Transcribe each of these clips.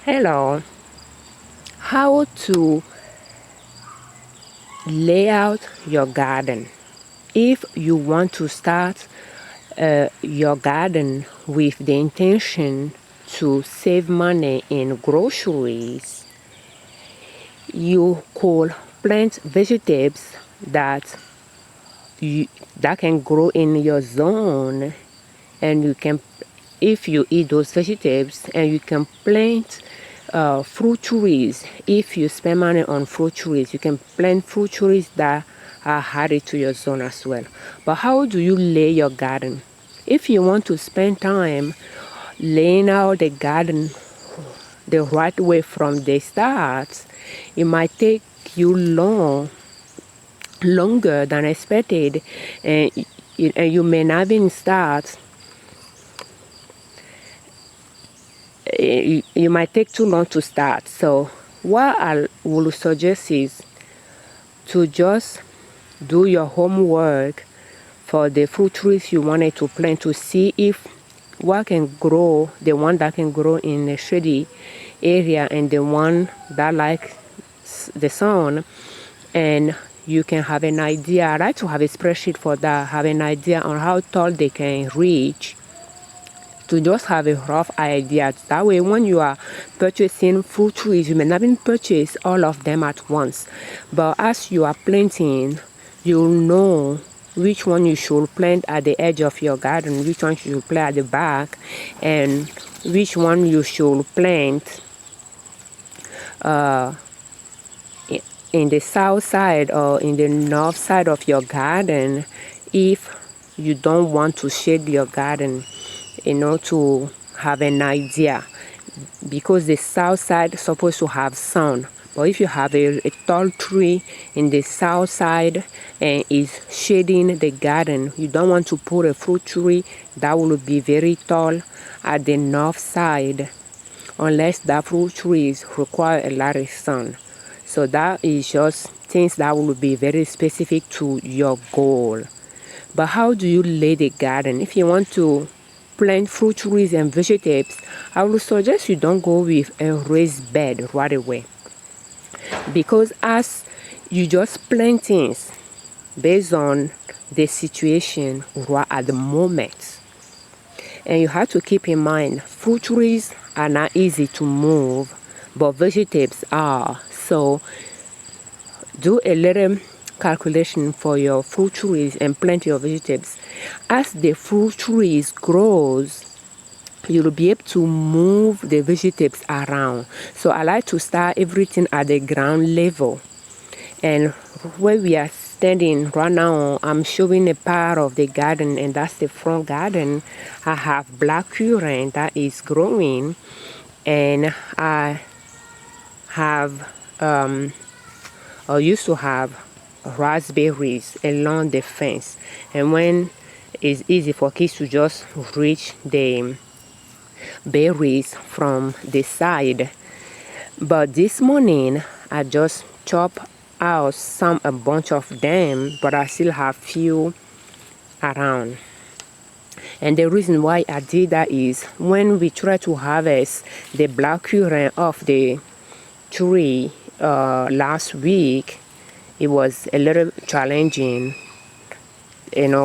Hello, how to lay out your garden. If you want to start your garden with the intention to save money in groceries, you could plant vegetables you, that can grow in your zone, and you can, if you eat those vegetables, and you can plant fruit trees. If you spend money on fruit trees, you can plant fruit trees that are added to your zone as well. But how do you lay your garden? If you want to spend time laying out the garden the right way from the start, it might take you longer than expected, and you may not even start. You might take too long to start. So what I will suggest is to just do your homework for the fruit trees you wanted to plant, to see if what can grow, the one that can grow in a shady area and the one that likes the sun, and you can have an idea. I like to have a spreadsheet for that, have an idea on how tall they can reach, to just have a rough idea. That way, when you are purchasing fruit trees, you may not even purchase all of them at once, but as you are planting, you'll know which one you should plant at the edge of your garden, which one you should plant at the back, and which one you should plant uh, in the south side or in the north side of your garden, if you don't want to shade your garden, to have an idea, because the south side is supposed to have sun. But if you have a tall tree in the south side and is shading the garden, you don't want to put a fruit tree that will be very tall at the north side, unless that fruit trees require a lot of sun. So that is just things that will be very specific to your goal. But how do you lay the garden? If you want to plant fruit trees and vegetables, I would suggest you don't go with a raised bed right away, because as you just plant things based on the situation right at the moment, and you have to keep in mind, fruit trees are not easy to move, but vegetables are. So do a little calculation for your fruit trees and plant your vegetables. As the fruit trees grows, you'll be able to move the vegetables around. So I like to start everything at the ground level. And where we are standing right now, I'm showing a part of the garden, and that's the front garden. I have black currant that is growing, and I have or used to have raspberries along the fence. And when it's easy for kids to just reach the berries from the side. But this morning I just chopped out a bunch of them, but I still have few around. And the reason why I did that is, when we try to harvest the black currant off the tree last week, it was a little challenging,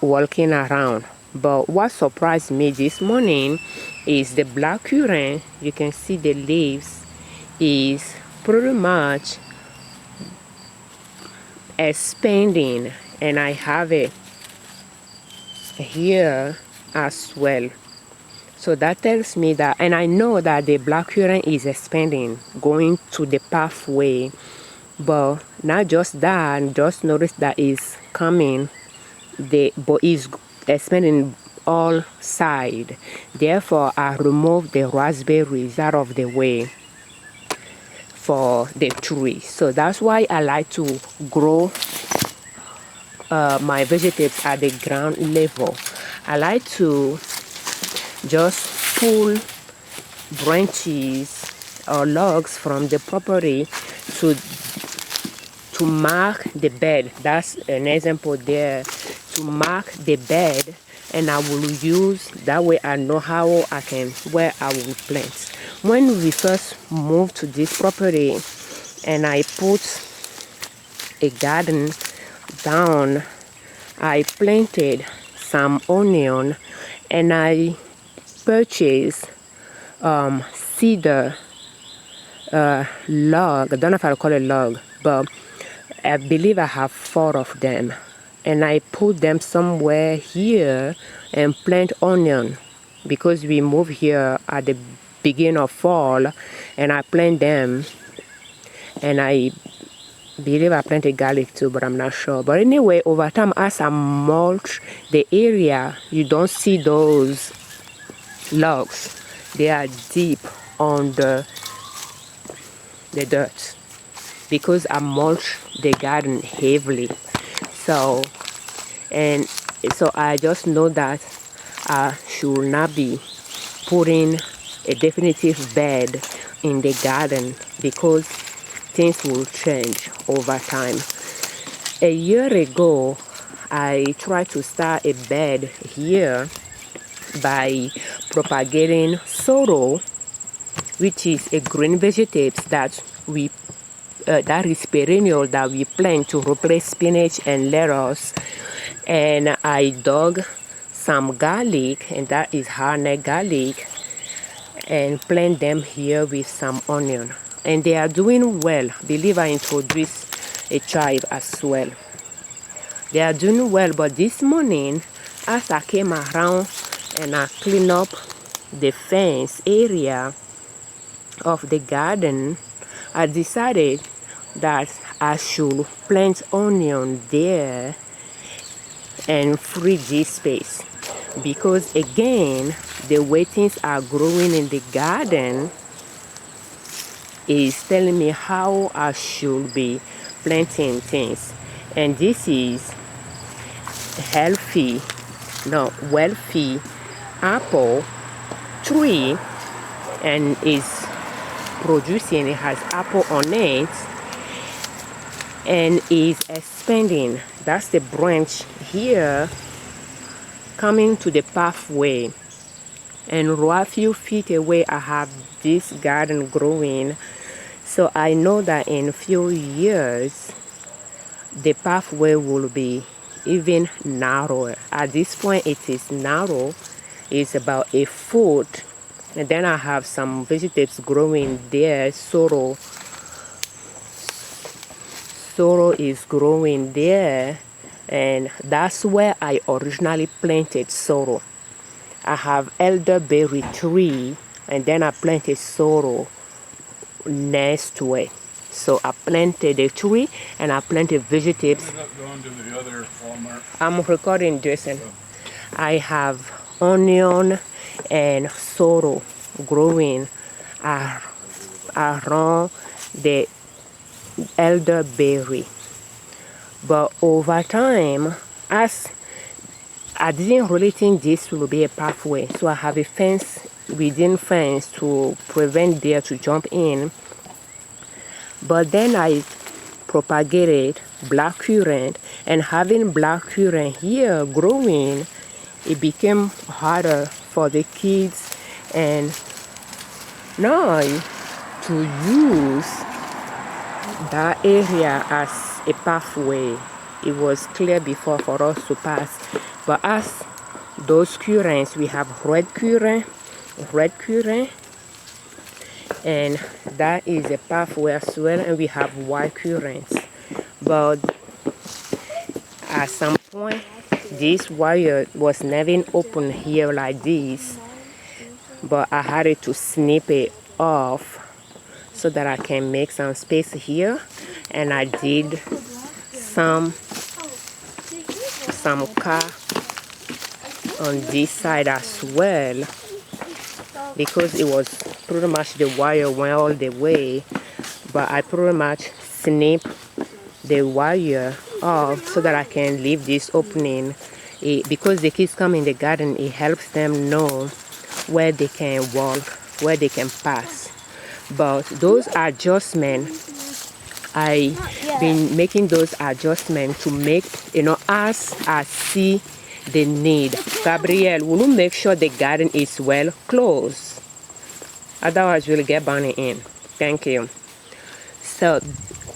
walking around. But what surprised me this morning is the black currant. You can see the leaves is pretty much expanding, and I have it here as well. So that tells me that, and I know that the black currant is expanding, going to the pathway. But not just that, just notice that it's coming, but it's expanding all side. Therefore, I remove the raspberries out of the way for the tree. So that's why I like to grow my vegetables at the ground level. I like to just pull branches or logs from the property to mark the bed. That's an example there, to mark the bed, and I will use that way. I know where I will plant. when we first moved to this property and I put a garden down, I planted some onion and I purchased cedar log. I don't know if I'll call it log, but I believe I have 4 of them. And I put them somewhere here and plant onion because we moved here at the beginning of fall, and I plant them. And I believe I planted garlic too, but I'm not sure. But anyway, over time, as I mulch the area, you don't see those logs. They are deep under the dirt because I mulch the garden heavily. So I just know that I should not be putting a definitive bed in the garden because things will change over time. A year ago, I tried to start a bed here by propagating sorrel, which is a green vegetable that is perennial that we plant to replace spinach and lettuce. And I dug some garlic, and that is hardneck garlic, and plant them here with some onion. And they are doing well. I believe I introduced a chive as well. They are doing well, but this morning, as I came around and I cleaned up the fence area of the garden, I decided that I should plant onion there and free this space, because again, the way things are growing in the garden is telling me how I should be planting things. And this is wealthy apple tree, and is producing. It has apple on it and is expanding. That's the branch here coming to the pathway, and a few feet away I have this garden growing. So I know that in a few years the pathway will be even narrower. At this point it is narrow, it's about a foot. And then I have some vegetables growing there. Sorrel is growing there, and that's where I originally planted sorrel. I have elderberry tree, and then I planted sorrel next to it. So I planted a tree and I planted vegetables. What ended up going to the other Walmart? I'm recording, Jason. I have onion and sorrel growing around the elderberry. But over time, as I didn't really think this will be a pathway, so I have a fence within fence to prevent deer to jump in. But then I propagated blackcurrant, and having blackcurrant here growing, it became harder for the kids and now to use that area as a pathway. It was clear before for us to pass, but as those currants, we have red currant, and that is a pathway as well, and we have white currants. But at some point this wire was never open here like this, but I had to snip it off so that I can make some space here. And I did some car on this side as well, because it was pretty much the wire went all the way, but I pretty much snip the wire off so that I can leave this opening. Because the kids come in the garden, it helps them know where they can walk, where they can pass. But those adjustments, I've been making those adjustments to make, as I see the need. Gabrielle, will you make sure the garden is well closed? Otherwise, you'll get burning in. Thank you. So,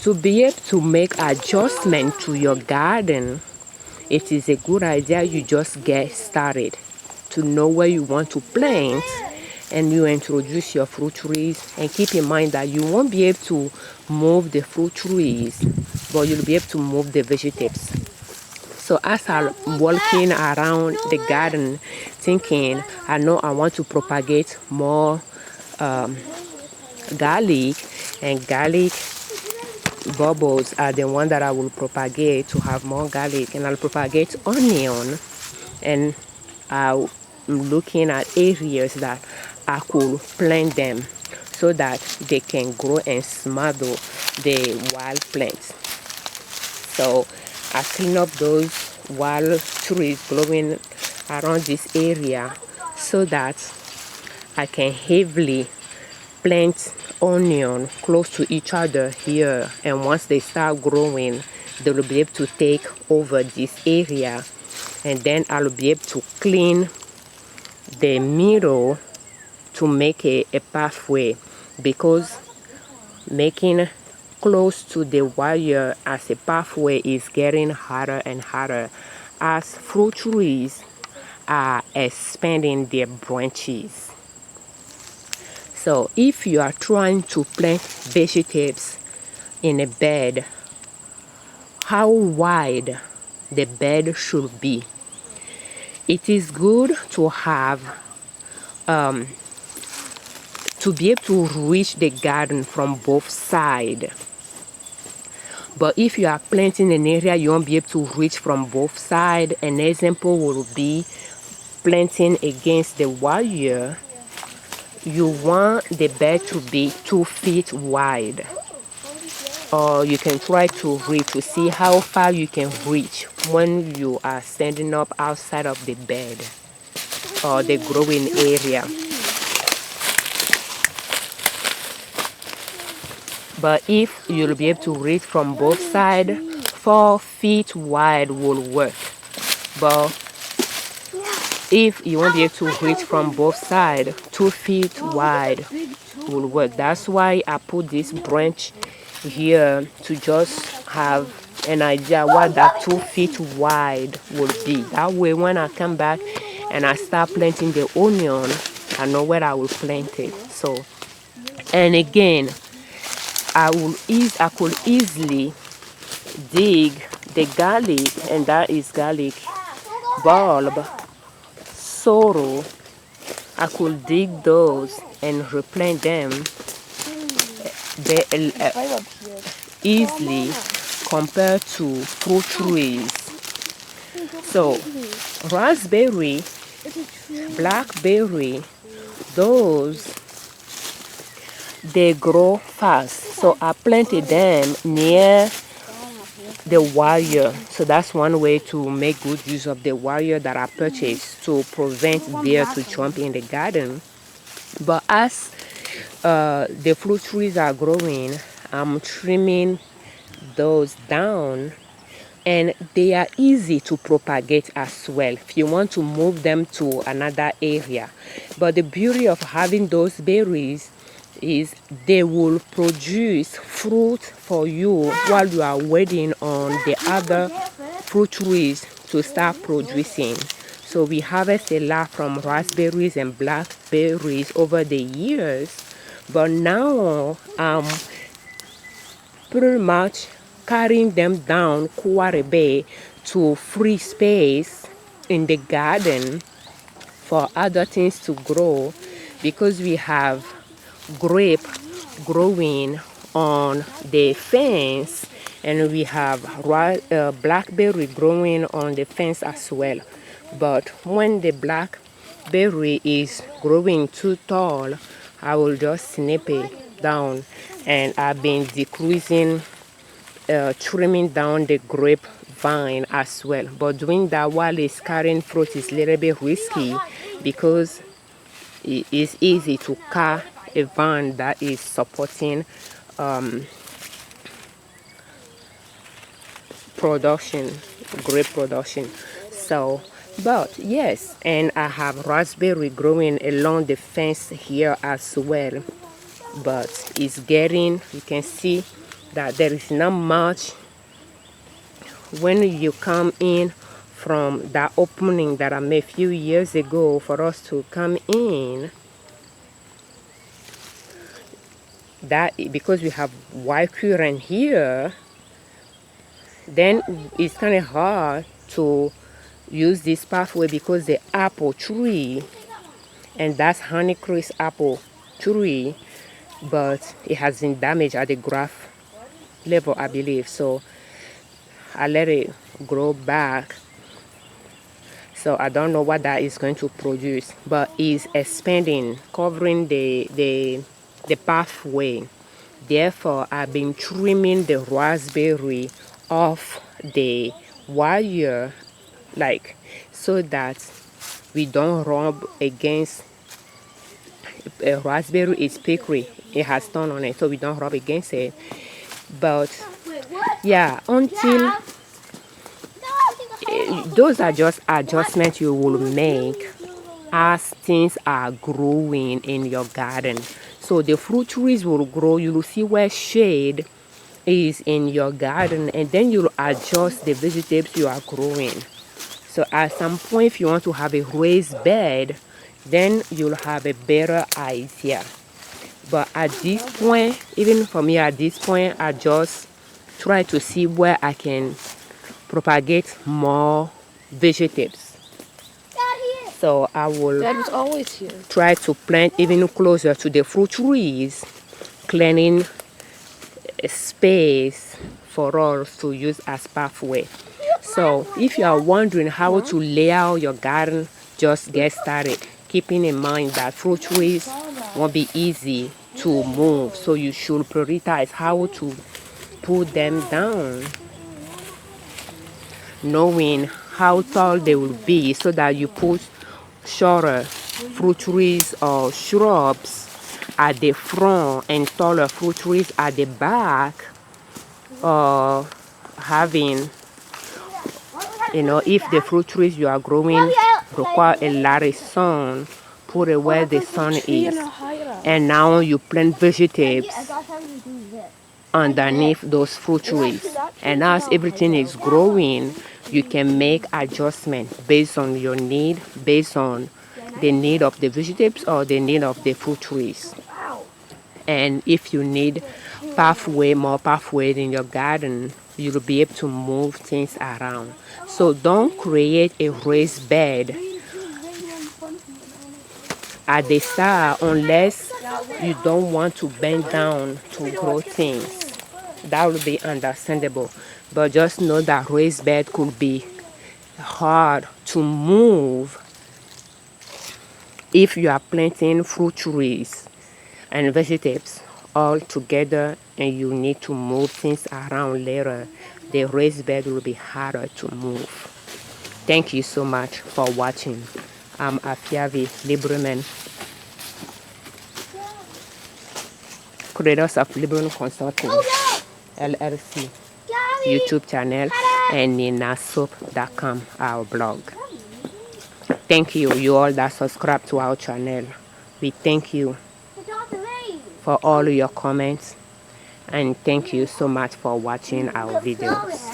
to be able to make adjustment to your garden, it is a good idea you just get started to know where you want to plant, and you introduce your fruit trees, and keep in mind that you won't be able to move the fruit trees, but you'll be able to move the vegetables. So as I'm walking around the garden thinking, I know I want to propagate more garlic, and garlic bubbles are the one that I will propagate to have more garlic, and I'll propagate onion, and I'm looking at areas that I could plant them so that they can grow and smother the wild plants. So I clean up those wild trees growing around this area so that I can heavily plant onion close to each other here, and once they start growing, they will be able to take over this area, and then I'll be able to clean the middle to make a pathway, because making close to the wire as a pathway is getting harder and harder as fruit trees are expanding their branches. So if you are trying to plant vegetables in a bed, how wide the bed should be. It is good to have to be able to reach the garden from both sides. But if you are planting an area you won't be able to reach from both sides, an example will be planting against the wire. You want the bed to be 2 feet wide, or you can try to reach to see how far you can reach when you are standing up outside of the bed or the growing area. But if you'll be able to reach from both sides, 4 feet wide will work. But if you won't be able to reach from both sides, 2 feet wide will work. That's why I put this branch here to just have an idea what that 2 feet wide will be. That way when I come back and I start planting the onion, I know where I will plant it. So, and again, I could easily dig the garlic, and that is garlic bulb, sorrel. I could dig those and replant them easily compared to fruit trees. So raspberry, blackberry, those they grow fast. So I planted them near the wire. So that's one way to make good use of the wire that I purchased to prevent bear to jump in the garden. But as the fruit trees are growing, I'm trimming those down, and they are easy to propagate as well if you want to move them to another area. But the beauty of having those berries is they will produce fruit for you while you are waiting on the other fruit trees to start producing. So we harvest a lot from raspberries and blackberries over the years, but now pretty much carrying them down quite a bit to free space in the garden for other things to grow, because we have grape growing on the fence, and we have blackberry growing on the fence as well. But when the blackberry is growing too tall, I will just snip it down, and I've been decreasing, trimming down the grapevine as well. But doing that while it's carrying fruit is a little bit risky, because it is easy to car a vine that is supporting production, grape production. So But yes, and I have raspberry growing along the fence here as well. But it's getting, you can see that there is not much when you come in from that opening that I made a few years ago for us to come in. That because we have white currant here, then it's kind of hard to use this pathway because the apple tree, and that's Honeycrisp apple tree, but it has been damaged at the graft level, I believe. So I let it grow back. So I don't know what that is going to produce, but it's expanding, covering the pathway. Therefore, I've been trimming the raspberry off the wire, like so that we don't rub against a raspberry. Is prickly, it has thorn on it, so we don't rub against it. But yeah, until those are just adjustments you will make as things are growing in your garden. So the fruit trees will grow, you will see where shade is in your garden, and then you'll adjust the vegetables you are growing. So at some point, if you want to have a raised bed, then you'll have a better idea. But at this point, even for me at this point, I just try to see where I can propagate more vegetables. So I will Dad was always here. try to plant even closer to the fruit trees, clearing a space for us to use as pathway. So if you are wondering how to lay out your garden, just get started. Keeping in mind that fruit trees won't be easy to move, so you should prioritize how to put them down, knowing how tall they will be, so that you put shorter fruit trees or shrubs at the front and taller fruit trees at the back, or having, if the fruit trees you are growing require a lot of sun, put it where the sun is. And now you plant vegetables underneath those fruit trees. And as everything is growing, you can make adjustments based on your need, based on the need of the vegetables or the need of the fruit trees. And if you need more pathway in your garden, you'll be able to move things around. So don't create a raised bed at the start unless you don't want to bend down to grow things. That will be understandable. But just know that raised bed could be hard to move if you are planting fruit trees and vegetables all together and you need to move things around later. The raised bed will be harder to move. Thank you so much for watching. I'm Afiavi Liberman, creators of Liberman Consulting L.L.C YouTube channel and ninasoup.com, our blog. Thank you all that subscribe to our channel. We thank you for all your comments, and thank you so much for watching our videos.